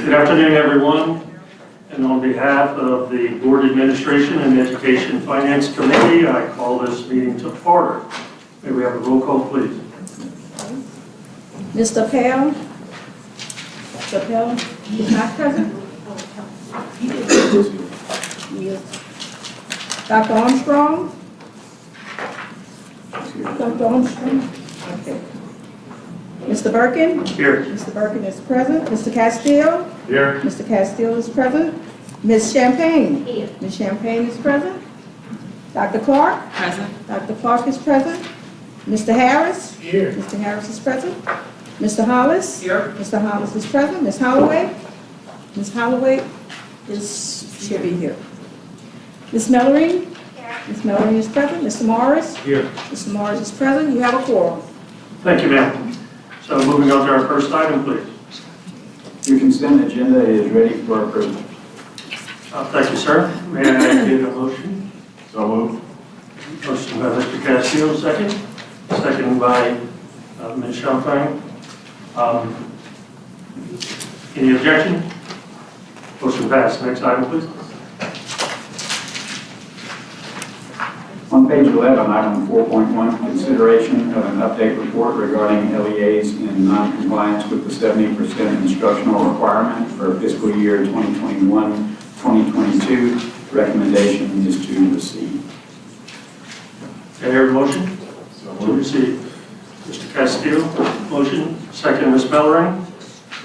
Good afternoon, everyone. And on behalf of the Board Administration and Education Finance Committee, I call this meeting to order. May we have a roll call, please? Mr. Pell? Mr. Pell is not present? Yes. Dr. Armstrong? Dr. Armstrong? Okay. Mr. Birkin? Here. Mr. Birkin is present. Mr. Castile? Here. Mr. Castile is present. Ms. Champagne? Here. Ms. Champagne is present. Dr. Clark? Present. Dr. Clark is present. Mr. Harris? Here. Mr. Harris is present. Mr. Hollis? Here. Mr. Hollis is present. Ms. Holloway? Ms. Holloway should be here. Ms. Mellering? Ms. Mellering is present. Mr. Morris? Here. Mr. Morris is present. You have a quorum. Thank you, ma'am. So moving on to our first item, please. Your consent agenda is ready for approval. Thank you, sir. May I get a motion? So moved. Motion by Mr. Castillo, second. Second by Ms. Champagne. Any objection? Motion passed. Next item, please. On page 11, item 4.1, consideration of an update report regarding LEAs in non-compliance with the 70% instructional requirement for fiscal year 2021-2022. Recommendation is to receive. Can I hear a motion? To receive. Mr. Castillo, motion. Second, Ms. Mellering.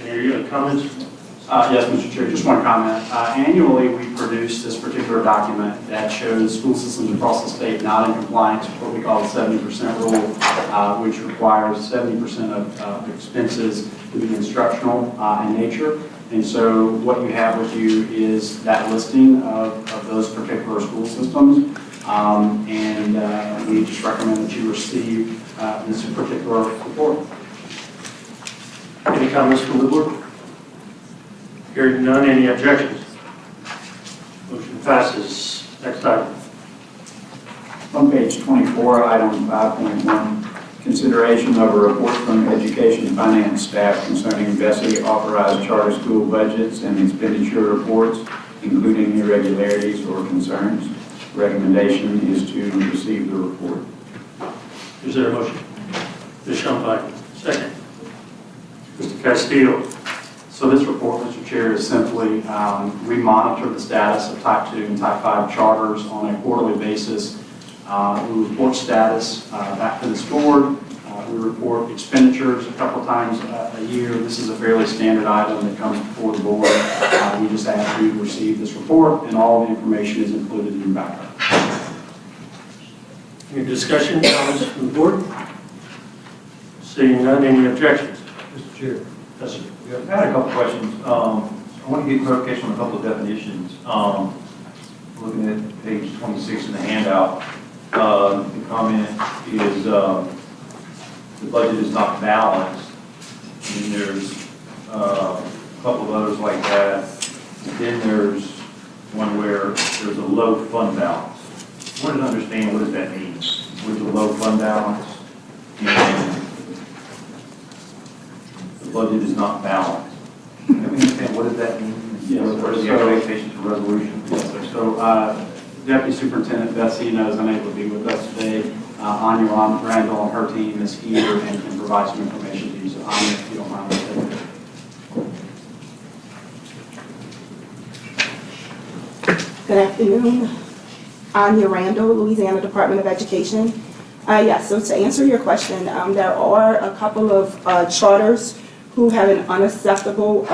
Any comments? Yes, Mr. Chair, just one comment. Annually, we produce this particular document that shows school systems across the state not in compliance with what we call the 70% rule, which requires 70% of expenses to be instructional in nature. And so what you have with you is that listing of those particular school systems. And we just recommend that you receive this particular report. Any comments from the board? Hearing none, any objections? Motion passes. Next item. On page 24, item 5.1, consideration of a report from Education Finance staff concerning Bessie authorized charter school budgets and expenditure reports, including irregularities or concerns. Recommendation is to receive the report. Is there a motion? Ms. Champagne, second. Mr. Castillo. So this report, Mr. Chair, is simply we monitor the status of Type 2 and Type 5 charters on a quarterly basis. We report status back to this board. We report expenditures a couple times a year. This is a fairly standard item that comes before the board. We just ask you to receive this report, and all the information is included in your backup. Any discussion, comments from the board? Seeing none, any objections? Mr. Chair, Yes, sir. I had a couple questions. I want to get clarification on a couple of definitions. Looking at page 26 in the handout, the comment is the budget is not balanced. And there's a couple of others like that. Then there's one where there's a low fund balance. I wanted to understand what does that mean? What is a low fund balance? And the budget is not balanced. Can we understand what does that mean? Yes, What are the so- expectations for resolution? Yes, sir. So Deputy Superintendent Bessie is unable to be with us today. Anya Randall and her team is here and can provide some information to you. So Anya, if you don't mind. Good afternoon. Anya Randall, Louisiana Department of Education. Yes, so to answer your question, there are a couple of charters who have an unacceptable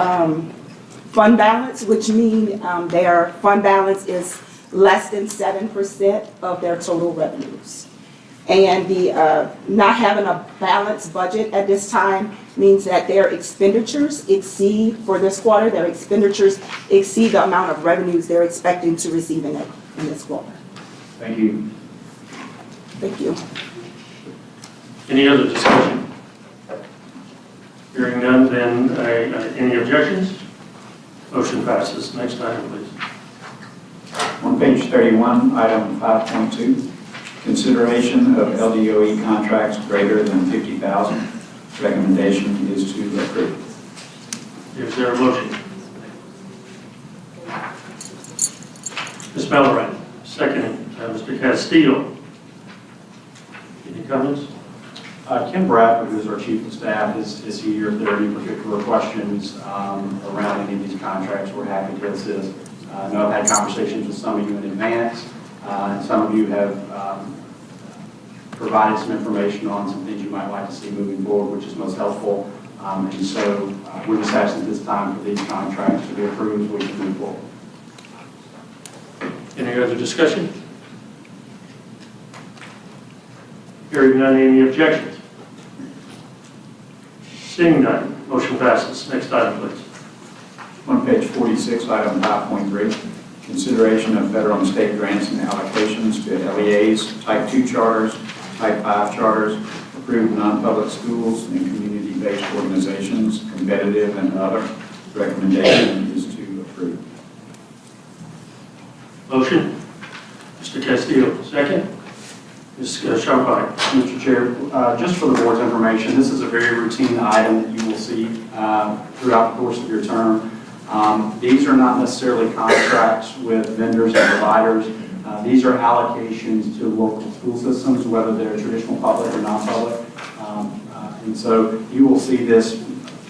fund balance, which mean their fund balance is less than 7% of their total revenues. And the not having a balanced budget at this time means that their expenditures exceed, for this quarter, their expenditures exceed the amount of revenues they're expecting to receive in this quarter. Thank you. Thank you. Any other discussion? Hearing none, then any objections? Motion passes. Next item, please. On page 31, item 5.2, consideration of LDOE contracts greater than $50,000. Recommendation is to approve. Is there a motion? Ms. Mellorin, second, Mr. Castillo. Any comments? Kim Bradford, who's our chief of staff, is here. If there are any particular questions around any of these contracts, we're happy to assist. I know I've had conversations with some of you in advance, and some of you have provided some information on some things you might like to see moving forward, which is most helpful. And so we're just asking this time for these contracts to be approved so we can move forward. Any other discussion? Hearing none, any objections? Seeing none, motion passes. Next item, please. On page 46, item 5.3, consideration of federal and state grants and allocations to LEAs, Type 2 charters, Type 5 charters, approved non-public schools, and community-based organizations, competitive and other. Recommendation is to approve. Motion. Mr. Castillo, second. Ms. Champagne. Mr. Chair, just for the board's information, this is a very routine item that you will see throughout the course of your term. These are not necessarily contracts with vendors and providers. These are allocations to local school systems, whether they're traditional public or non-public. And so you will see this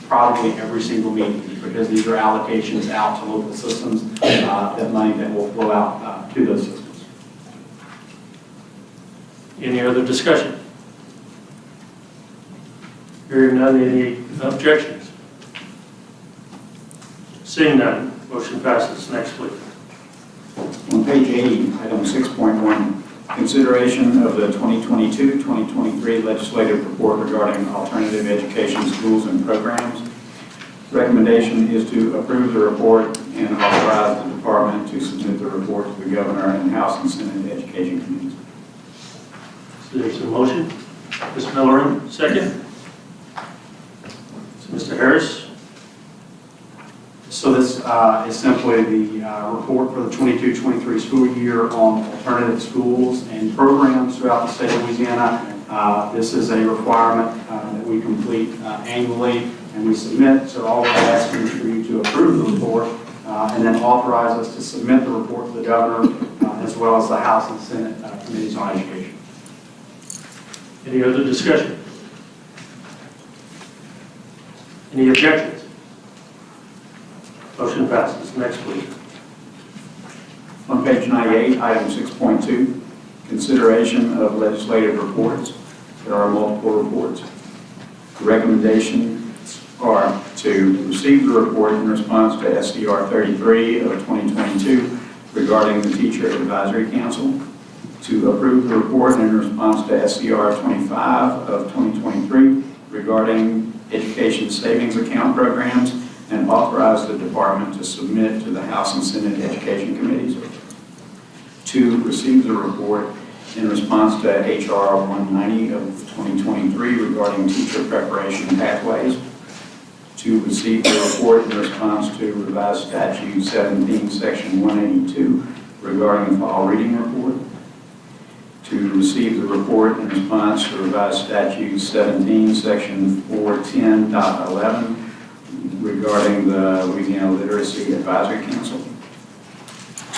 probably every single meeting because these are allocations out to local systems, that money that will flow out to those systems. Any other discussion? Hearing none, any objections? Seeing none, motion passes. Next, please. On page 80, item 6.1, consideration of the 2022-2023 legislative report regarding alternative education schools and programs. Recommendation is to approve the report and authorize the department to submit the report to the governor and House and Senate Education Committees. So there's a motion. Ms. Mellorin, second. So Mr. Harris. So this is simply the report for the 22-23 school year on alternative schools and programs throughout the state of Louisiana. This is a requirement that we complete annually and we submit. So all we're asking is for you to approve the report and then authorize us to submit the report to the governor as well as the House and Senate committees on education. Any other discussion? Any objections? Motion passes. Next, please. On page 98, item 6.2, consideration of legislative reports. There are multiple reports. The recommendations are to receive the report in response to SDR 33 of 2022 regarding the Teacher Advisory Council, to approve the report in response to SDR 25 of 2023 regarding education savings account programs, and authorize the department to submit to the House and Senate Education Committees. To receive the report in response to HR 190 of 2023 regarding teacher preparation pathways. To receive the report in response to revised statute 17, section 182 regarding the fall reading report. To receive the report in response to revised statute 17, section 410.11 regarding the Louisiana Literacy Advisory Council.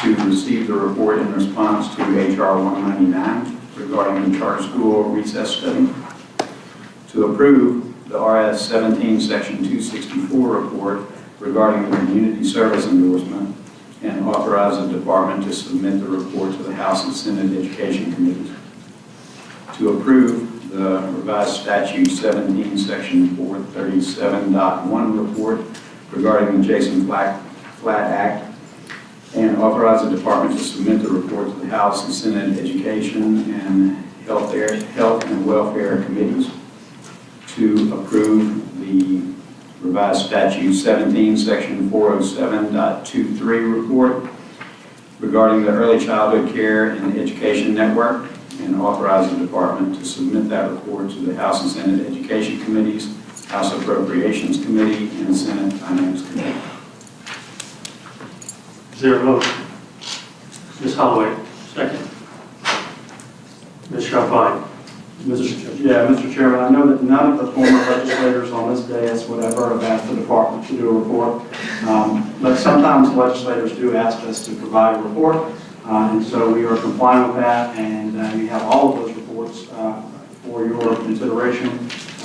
To receive the report in response to HR 199 regarding the charter school recess study. To approve the RS 17, section 264 report regarding the community service endorsement, and authorize the department to submit the report to the House and Senate Education Committees. To approve the revised statute 17, section 437.1 report regarding the Jason Flat Act, and authorize the department to submit the report to the House and Senate Education and Health and Welfare Committees. To approve the revised statute 17, section 407.23 report regarding the Early Childhood Care and Education Network, and authorize the department to submit that report to the House and Senate Education Committees, House Appropriations Committee, and Senate Finance Committee. Is there a motion? Ms. Holloway, second. Ms. Champagne. Mr. Chairman, I know that none of the former legislators on this dais would ever have asked the department to do a report, but sometimes legislators do ask us to provide a report. And so we are complying with that, and you have all of those reports for your consideration.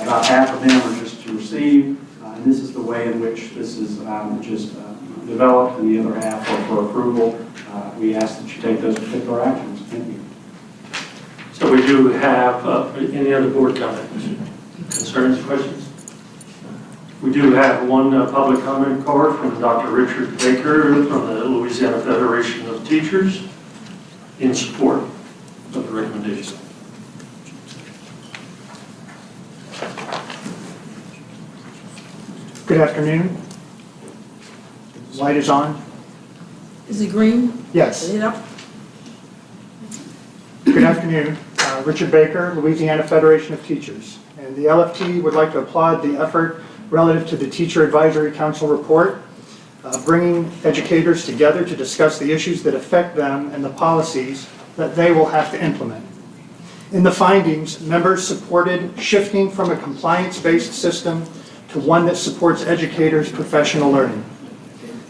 About half of them are just to receive, and this is the way in which this is just developed, and the other half are for approval. We ask that you take those particular actions. Thank you. So we do have, any other board comments, concerns, questions? We do have one public comment card from Dr. Richard Baker from the Louisiana Federation of Teachers in support of the recommendation. Good afternoon. Light is on. Is it green? Yes. Lit up? Good afternoon. Richard Baker, Louisiana Federation of Teachers. And the LFT would like to applaud the effort relative to the Teacher Advisory Council report, bringing educators together to discuss the issues that affect them and the policies that they will have to implement. In the findings, members supported shifting from a compliance-based system to one that supports educators' professional learning.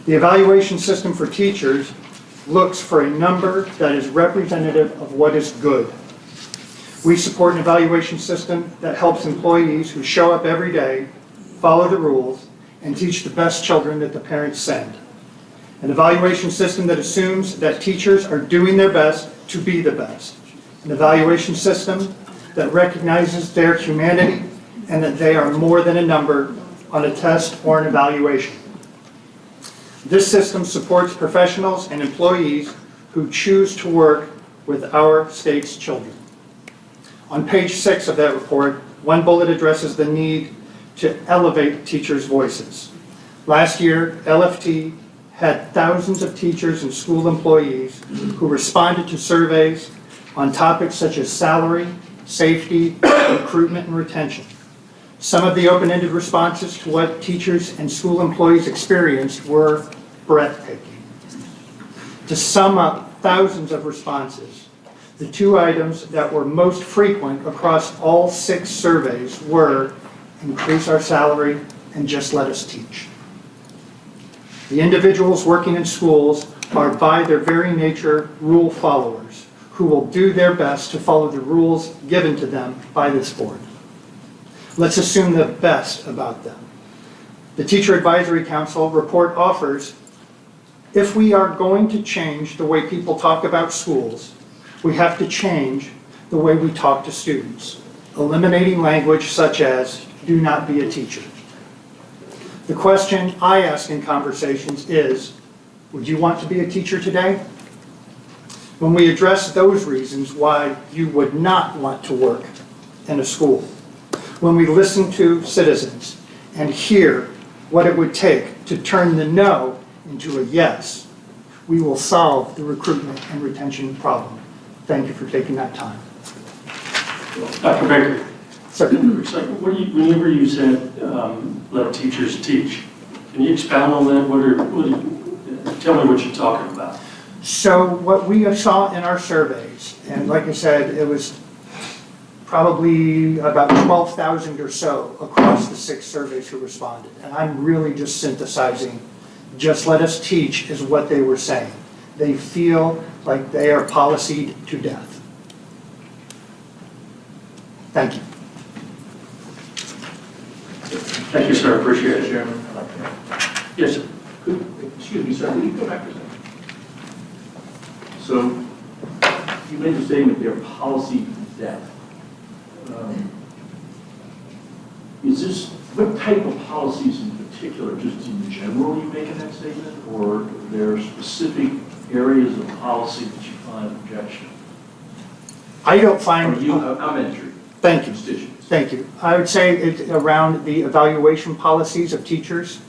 The evaluation system for teachers looks for a number that is representative of what is good. We support an evaluation system that helps employees who show up every day, follow the rules, and teach the best children that the parents send. An evaluation system that assumes that teachers are doing their best to be the best. An evaluation system that recognizes their humanity and that they are more than a number on a test or an evaluation. This system supports professionals and employees who choose to work with our state's children. On page 6 of that report, one bullet addresses the need to elevate teachers' voices. Last year, LFT had thousands of teachers and school employees who responded to surveys on topics such as salary, safety, recruitment, and retention. Some of the open-ended responses to what teachers and school employees experienced were breathtaking. To sum up thousands of responses, the two items that were most frequent across all 6 surveys were increase our salary and just let us teach. The individuals working in schools are by their very nature rule followers who will do their best to follow the rules given to them by this board. Let's assume the best about them. The Teacher Advisory Council report offers, if we are going to change the way people talk about schools, we have to change the way we talk to students, eliminating language such as, do not be a teacher. The question I ask in conversations is, would you want to be a teacher today? When we address those reasons why you would not want to work in a school, when we listen to citizens and hear what it would take to turn the no into a yes, we will solve the recruitment and retention problem. Thank you for taking that time. Dr. Baker, Certainly. whenever you said let teachers teach, can you expound on that? Tell me what you're talking about. So what we saw in our surveys, and like I said, it was probably about 12,000 or so across the 6 surveys who responded. And I'm really just synthesizing, just let us teach is what they were saying. They feel like they are policied to death. Thank you. Thank you, sir. Appreciate it. Chairman, Yes, sir. excuse me, sir, will you go back to that? So, you made the statement they're policy to death. Is this, what type of policies in particular, just in general you make in that statement, or are there specific areas of policy that you find objectionable? I don't find... I'm entering. Thank you. Constituents. Thank you. I would say it's around the evaluation policies of teachers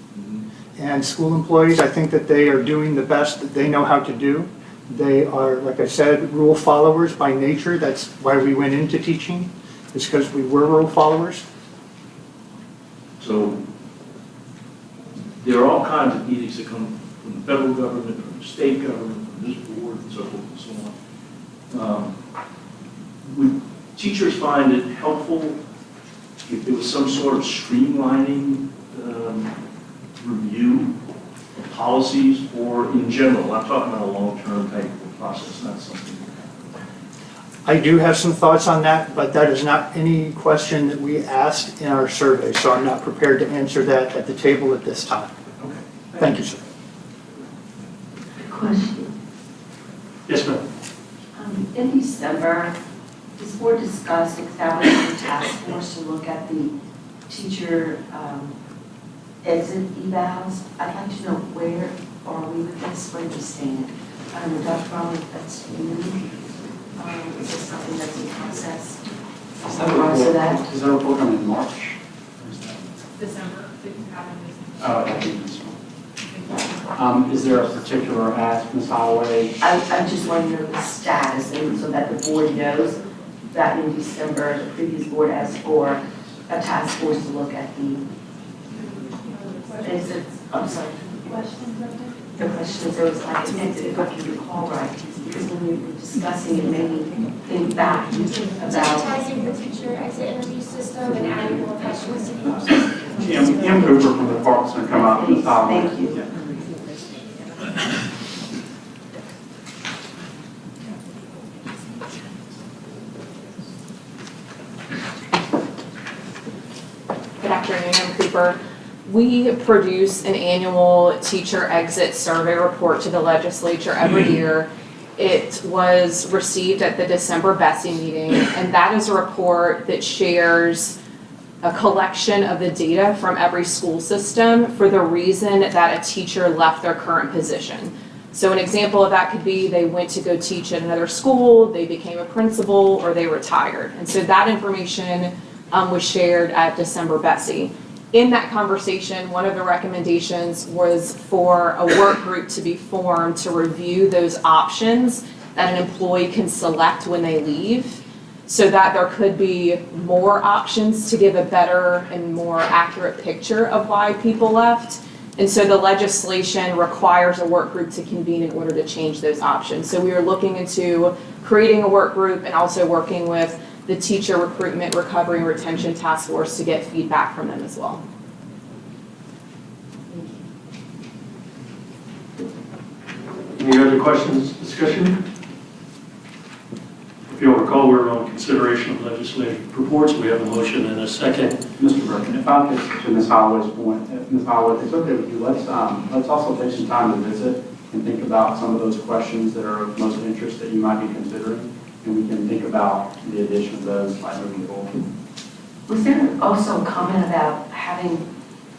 and school employees. I think that they are doing the best that they know how to do. They are, like I said, rule followers by nature. That's why we went into teaching, is because we were rule followers. So, there are all kinds of edicts that come from the federal government, from the state government, from this board, and so forth and so on. Would teachers find it helpful if there was some sort of streamlining review of policies, or in general, I'm talking about a long-term type of process, that's something. I do have some thoughts on that, but that is not any question that we asked in our survey, so I'm not prepared to answer that at the table at this time. Okay. Thank you, sir. Question. Yes, ma'am. In December, this board discussed establishing a task force to look at the teacher exit evals. I'd like to know where are we with this, where do we stand? Dr. Brown, that's new. Is this something that's in process? Is that a report coming in March? Or is that- December, didn't happen this. Oh, I think this one. Is there a particular ask, Ms. Holloway? I just want to know the status, and so that the board knows that in December, the previous board asked for a task force to look at the exit, I'm sorry. The questions, there was like, if I can recall right, because when we were discussing it, made me think back about. Digitizing the teacher exit interview system and adding more questions to the process. Kim Cooper from the Parks and come out. Ms. Holloway. Thank you. Yeah. Good afternoon, I'm Cooper. We produce an annual teacher exit survey report to the legislature every year. It was received at the December Bessie meeting, and that is a report that shares a collection of the data from every school system for the reason that a teacher left their current position. So an example of that could be they went to go teach at another school, they became a principal, or they retired. And so that information was shared at December Bessie. In that conversation, one of the recommendations was for a work group to be formed to review those options that an employee can select when they leave, so that there could be more options to give a better and more accurate picture of why people left. And so the legislation requires a work group to convene in order to change those options. So we are looking into creating a work group and also working with the Teacher Recruitment, Recovery, and Retention Task Force to get feedback from them as well. Any other questions, discussion? If you'll recall, we're on consideration of legislative reports. We have a motion and a second. Mr. Burkin, if I could, to Ms. Holloway's point, Ms. Holloway, if it's okay with you, let's also take some time to visit and think about some of those questions that are of most interest that you might be considering, and we can think about the addition of those by moving forward. Was there also a comment about having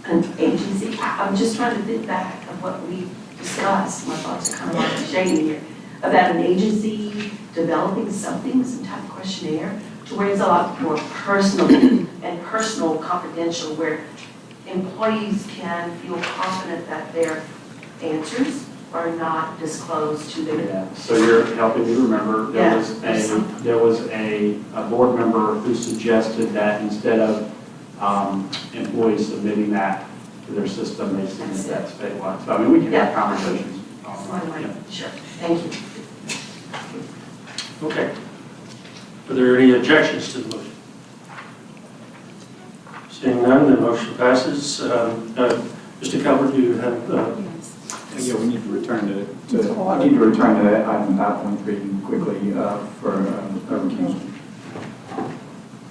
an agency? I'm just trying to think back of what we discussed. My thoughts are kind of like shading here. About an agency developing something, some type of questionnaire, to where it's a lot more personal and personal, confidential, where employees can feel confident that their answers are not disclosed to their. Yeah, so you're helping me remember, there was a board member who suggested that instead of employees submitting that to their system, they submit that statewide. So I mean, we can have conversations. Sure, thank you. Okay. Are there any objections to the motion? Seeing none, the motion passes. Mr. Calvert, do you have? Yeah, we need to return to item 5.3 quickly for a recusal.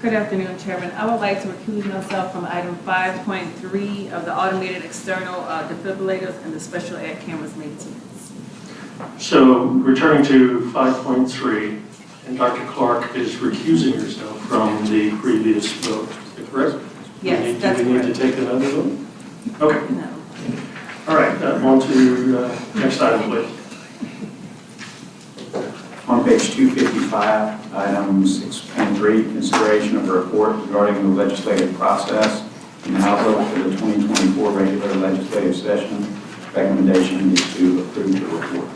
Good afternoon, Chairman. I would like to recuse myself from item 5.3 of the automated external defibrillators and the special ed cameras maintenance. So returning to 5.3, and Dr. Clark is recusing herself from the previous vote. Is that correct? Yes, that's Do we need to correct. take another vote? Okay. No. All right, on to next item, please. On page 255, item 6.3, consideration of a report regarding the legislative process and outlook for the 2024 regular legislative session. Recommendation is to approve the report.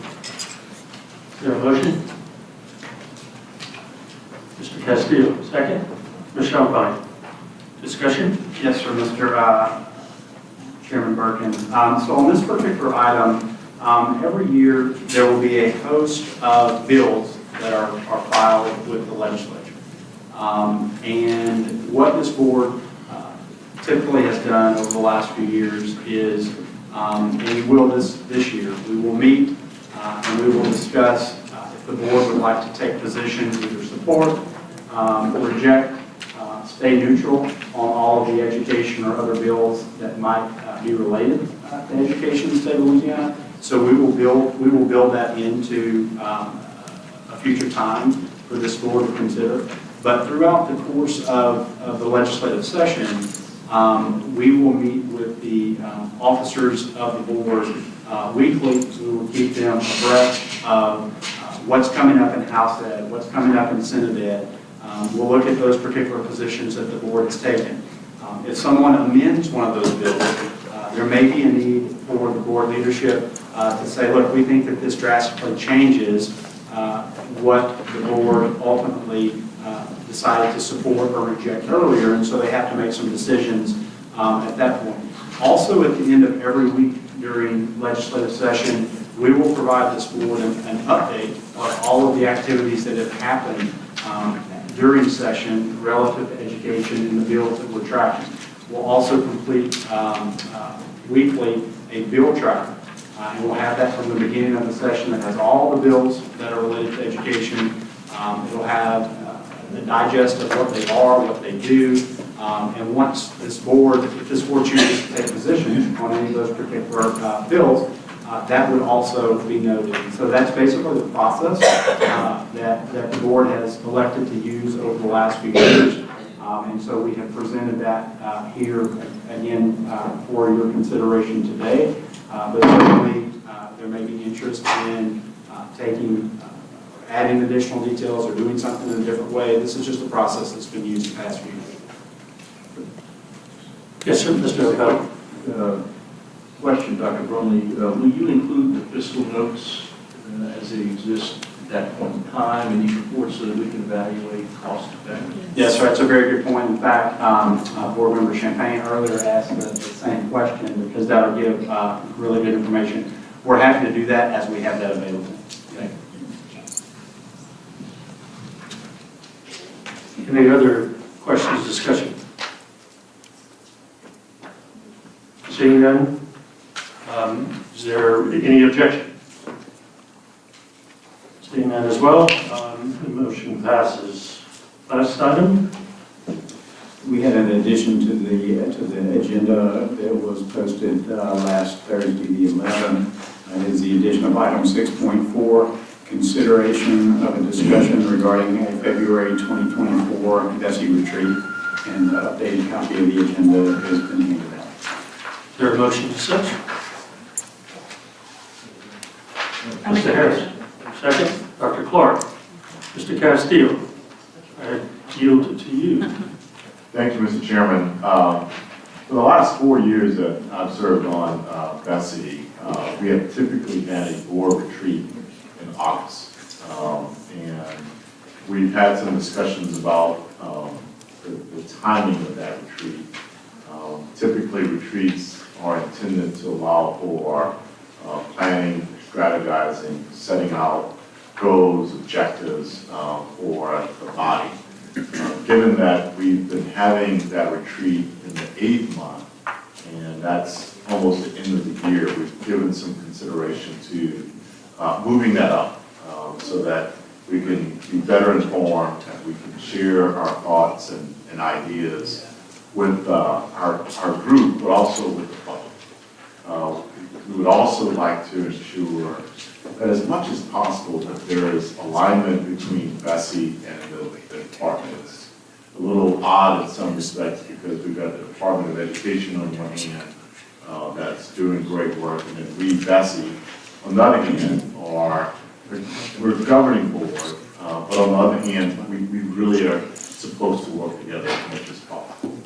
Is there a motion? Mr. Castillo, second. Ms. Champagne, discussion? Yes, sir, Mr. Chairman Birkin. So on this particular item, every year there will be a host of bills that are filed with the legislature. And what this board typically has done over the last few years is, and we will this year, we will meet and we will discuss the board would like to take positions, either support, reject, stay neutral on all of the education or other bills that might be related to education in the state of Louisiana. So we will build that into a future time for this board to consider. But throughout the course of the legislative session, we will meet with the officers of the board weekly. We will keep them abreast of what's coming up in House Ed, what's coming up in Senate Ed. We'll look at those particular positions that the board has taken. If someone amends one of those bills, there may be a need for the board leadership to say, look, we think that this drastically changes what the board ultimately decided to support or reject earlier, and so they have to make some decisions at that point. Also, at the end of every week during legislative session, we will provide this board an update of all of the activities that have happened during session relative to education and the bills that we're tracking. We'll also complete weekly a bill tracker. And we'll have that from the beginning of the session that has all the bills that are related to education. It'll have the digest of what they are, what they do. And once this board, if this board chooses to take position on any of those particular bills, that would also be noted. And so that's basically the process that the board has elected to use over the last few years. And so we have presented that here again for your consideration today. But certainly there may be interest in adding additional details or doing something in a different way. This is just a process that's been used the past few years. Yes, sir, Mr. O'Connell. Question, Dr. Brumley, will you include the fiscal notes as they exist at that point in time in each report so that we can evaluate cost effectiveness? Yes, sir, that's a very good point. In fact, Board Member Champagne earlier asked the same question because that'll give really good information. We're happy to do that as we have that available. Okay. Any other questions, discussion? Seeing none, is there any objection? Seeing none as well, the motion passes. Last item? We had an addition to the agenda that was posted last Thursday, the 11th. It is the addition of item 6.4, consideration of a discussion regarding a February 2024 Bessie retreat, and an updated copy of the agenda has been handed out. Is there a motion to such? Mr. Harris. Second, Dr. Clark. Mr. Castillo, I yield it to you. Thank you, Mr. Chairman. For the last 4 years that I've served on Bessie, we have typically had a board retreat in August. And we've had some discussions about the timing of that retreat. Typically, retreats are intended to allow for planning, strategizing, setting out goals, objectives for the body. Given that we've been having that retreat in the 8th month, and that's almost the end of the year, we've given some consideration to moving that up so that we can be better informed and we can share our thoughts and ideas with our group, but also with the public. We would also like to ensure that as much as possible that there is alignment between Bessie and the department. It's a little odd in some respects because we've got the Department of Education on one hand that's doing great work, and then we, Bessie, on the other hand, we're governing board, but on the other hand, we really are supposed to work together as much as possible.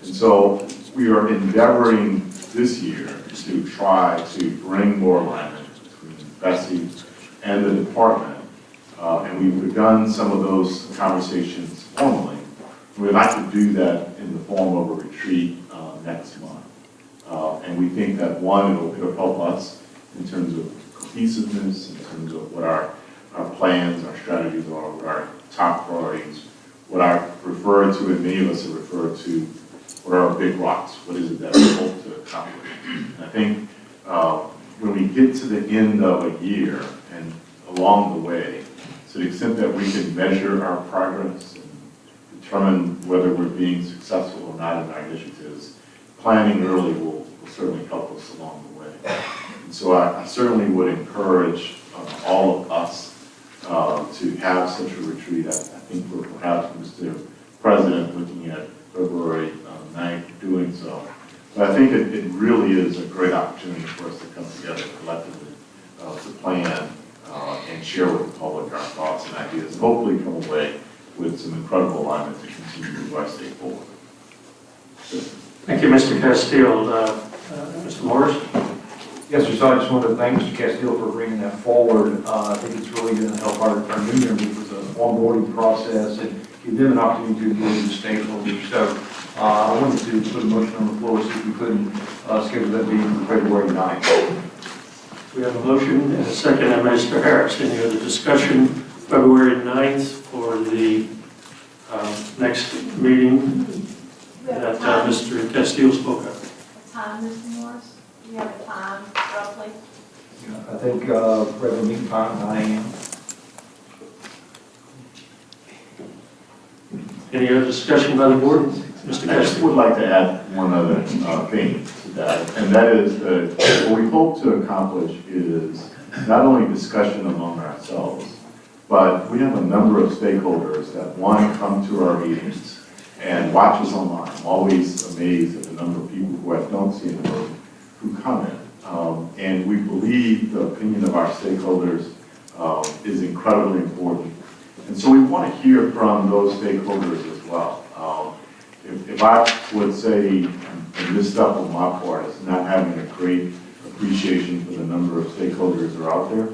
And so we are endeavoring this year to try to bring more alignment between Bessie and the department. And we've begun some of those conversations formally. We'd like to do that in the form of a retreat next month. And we think that it'll help us in terms of cohesiveness, in terms of what our plans, our strategies are, what our top priorities, what I refer to, and many of us have referred to, what are our big rocks? What is it that we hope to accomplish? And I think when we get to the end of a year and along the way, to the extent that we can measure our progress and determine whether we're being successful or not in our initiatives, planning early will certainly help us along the way. And so I certainly would encourage all of us to have such a retreat. I think we're perhaps, Mr. President, looking at February 9th doing so. But I think it really is a great opportunity for us to come together collectively to plan and share with the public our thoughts and ideas, and hopefully come away with some incredible alignment to continue to move our state forward. Thank you, Mr. Castile. Mr. Morris? Yes, sir, so I just wanted to thank Mr. Castillo for bringing that forward. I think it's really going to help our new members with the onboarding process and give them an opportunity to engage with stakeholders. So I wanted to put a motion on the floor, see if we couldn't schedule that meeting for February 9th. We have a motion and a second, and Mr. Harris. Any other discussion? February 9th for the next meeting that Mr. Castillo spoke of. Time, Mr. Morris? Do you have a time roughly? I think regular meeting time, 9 a.m. Any other discussion by the board? Mr. I just Castillo? would like to add one other thing to that, and that is that what we hope to accomplish is not only discussion among ourselves, but we have a number of stakeholders that want to come to our meetings and watch us online. I'm always amazed at the number of people who I don't see in the room who comment. And we believe the opinion of our stakeholders is incredibly important. And so we want to hear from those stakeholders as well. If I would say, and this stuff on my part is not having a great appreciation for the number of stakeholders that are out there,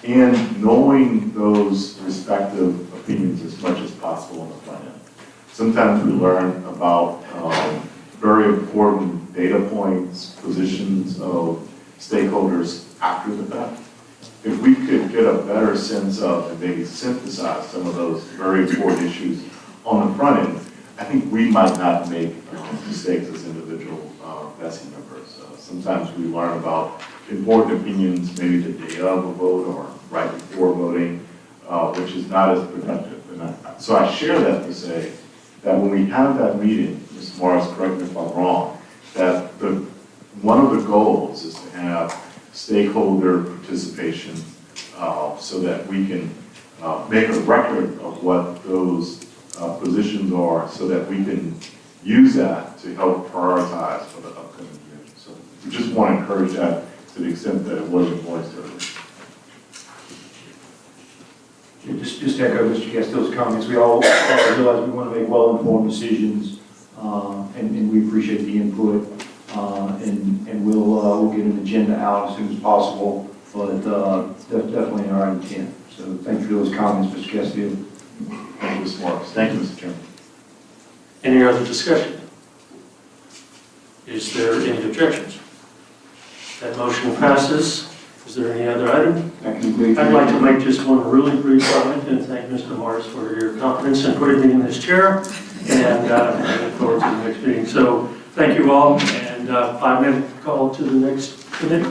and knowing those respective opinions as much as possible on the front end. Sometimes we learn about very important data points, positions of stakeholders after the fact. If we could get a better sense of and maybe synthesize some of those very important issues on the front end, I think we might not make mistakes as individual VESI members. Sometimes we learn about important opinions maybe the day of a vote or right before voting, which is not as productive. And so I share that to say that when we have that meeting, Mr. Morris, correct me if I'm wrong, that one of the goals is to have stakeholder participation so that we can make a record of what those positions are so that we can use that to help prioritize for the upcoming year. So we just want to encourage that to the extent that it wasn't voiced earlier. Yeah, just to echo Mr. Castillo's comments, we all realize we want to make well-informed decisions, and we appreciate the input, and we'll get an agenda out as soon as possible, but that's definitely our intent. So thank you for those comments, Mr. Castillo. Thank you, Mr. Morris. Thank you, Mr. Chairman. Any other discussion? Is there any objections? That motion passes. Is there any other item? I'd like to make just one really brief comment and thank Mr. Morris for your confidence in putting me in this chair, and I look forward to the next meeting. So thank you all, and 5-minute call to the next committee.